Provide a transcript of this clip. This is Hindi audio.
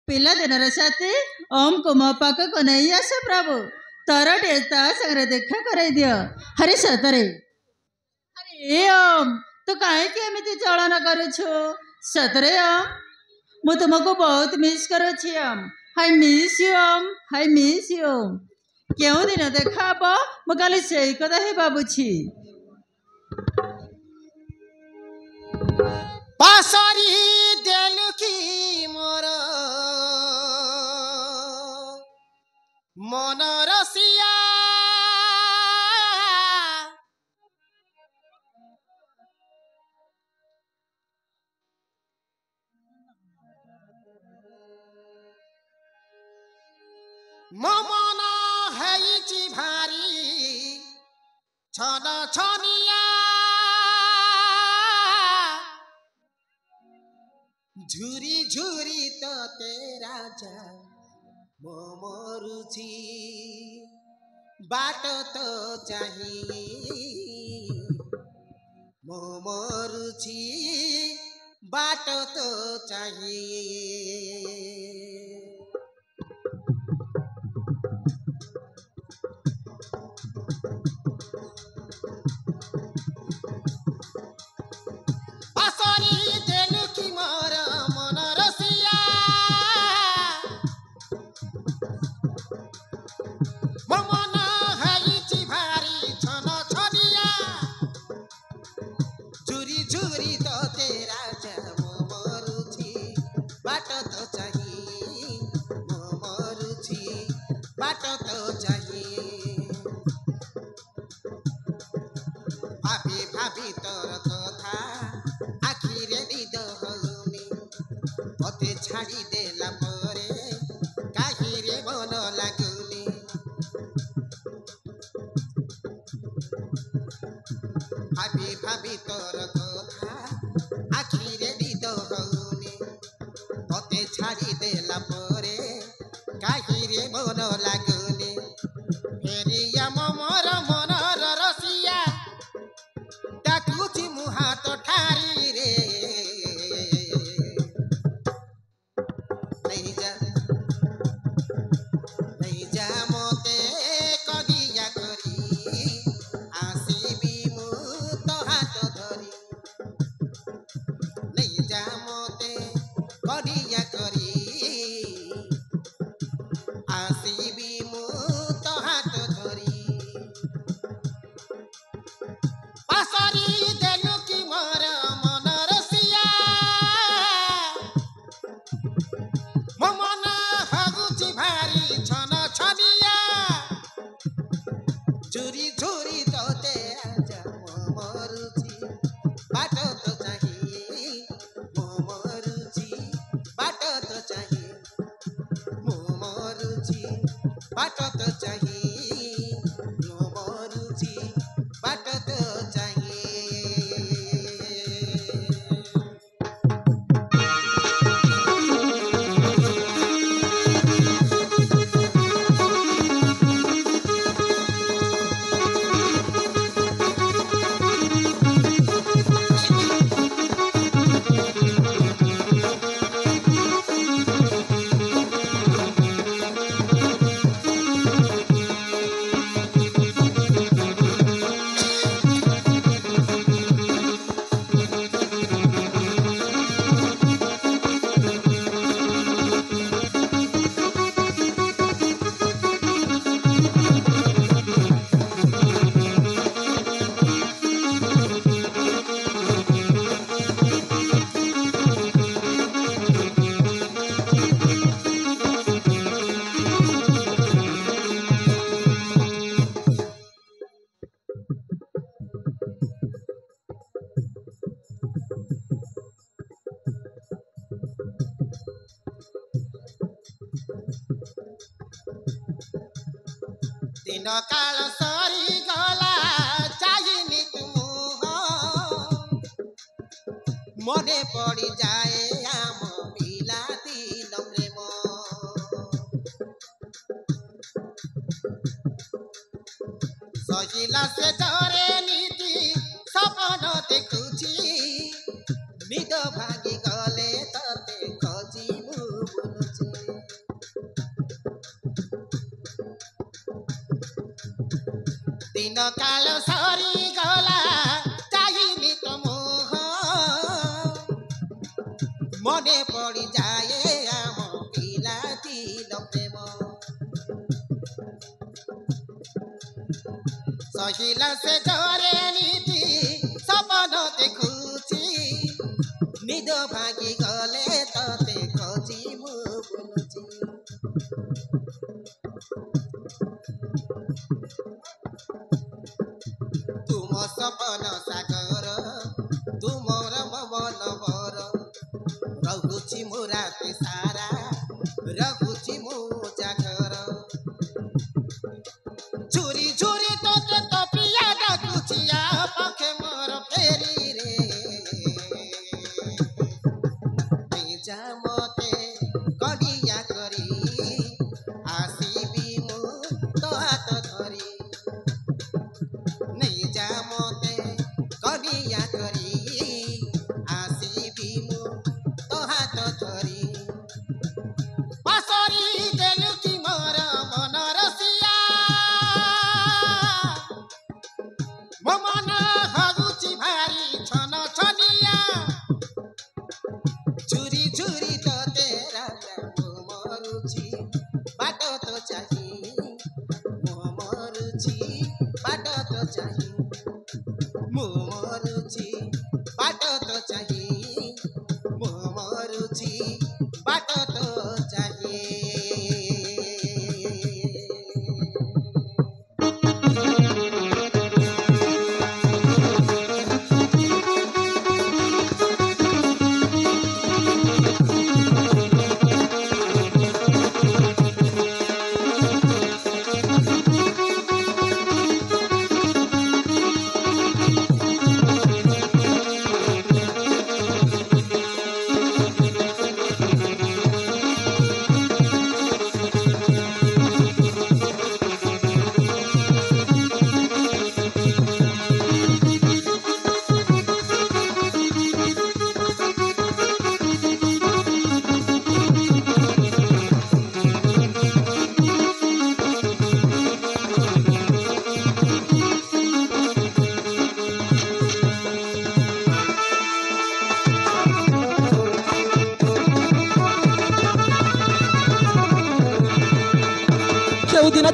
पिलादिनर साथी ओम को मो पाखक नहीं आसे प्रभु तोर टेस्ता संगे देखा कराई दियो हरे सतरे अरे ओम तो काहे कि एमिति चलन करूछु सतरे ओम मु तुमको बहुत मिस करूछि Om hi miss you Om hi miss you केउ दिन देखा हबो मु काली सेई कथा हे बाबुछि पासरी देलु की मोर मन रसिया मन हैची भारी छन छनिया झुरी झुरी तो तेरा जा मरुची बाट तो चाहिए मरुची बाट तो चाहिए भाभी तोर कथा आखिरे निद हउनी मते छाड़ी देला परे काहिरे मन लागुनी भाभी भाभी तोर कथा आखिरे निद हउनी मते छाड़ी देला परे काहिरे मन लागुनी फेरिया मोर मनर रसिया डाकुची मुहा तो ठारी रे नहीं जा मोते कदिया करी आसीबी मु तो हाथ धरी नहीं जा मोते कदिया करी आसीबी मु तो हाथ धरी पासरी देलु की मोर मन रसिया मो मन हगुची भारी छन छनिया झुरी झुरी तो तेरा जा मरुची बाट तो चाहिए मरुची बाट तो चाहिए मरुची बाट तो चाहिए मरुची बाट तो दिन काल सरी गला चाहिए तुम मने पड़ी जाए आम पिला दिन प्रेम सहिला से डरे नीति सपन देखुची निद भागी गले तते खजी बुलुची दिन काल सरी गला चाहिनी तो मोह मने पड़ी जाए आम पिलातिर प्रेम सहिला से जरे नीति सपन देखुची निद भागी गले तते खोजी मु बुलुची तुम सपन सागर तुमर मन बर रहुची मु राति सारा रहुची मु जागर झुरी झुरी तो प्रिया डाकुचिया पाखे मोर फेरी रे जा मते कडिया करी आसीबी मु तो हाथ धरी नहीं जा मते कडिया करी आसीबी मु तो हाथ धरी पासरी देलु की मोर मन रसिया मो मन हगुची भारी छन छनिया झुरी झुरी तो तेरा मरुची बाटो तो चाही मो मरुची बाटो तो चाही मो मरुची बाटो तो चाही मो मरुची बाटो तो चाही କେଉଁଦିନ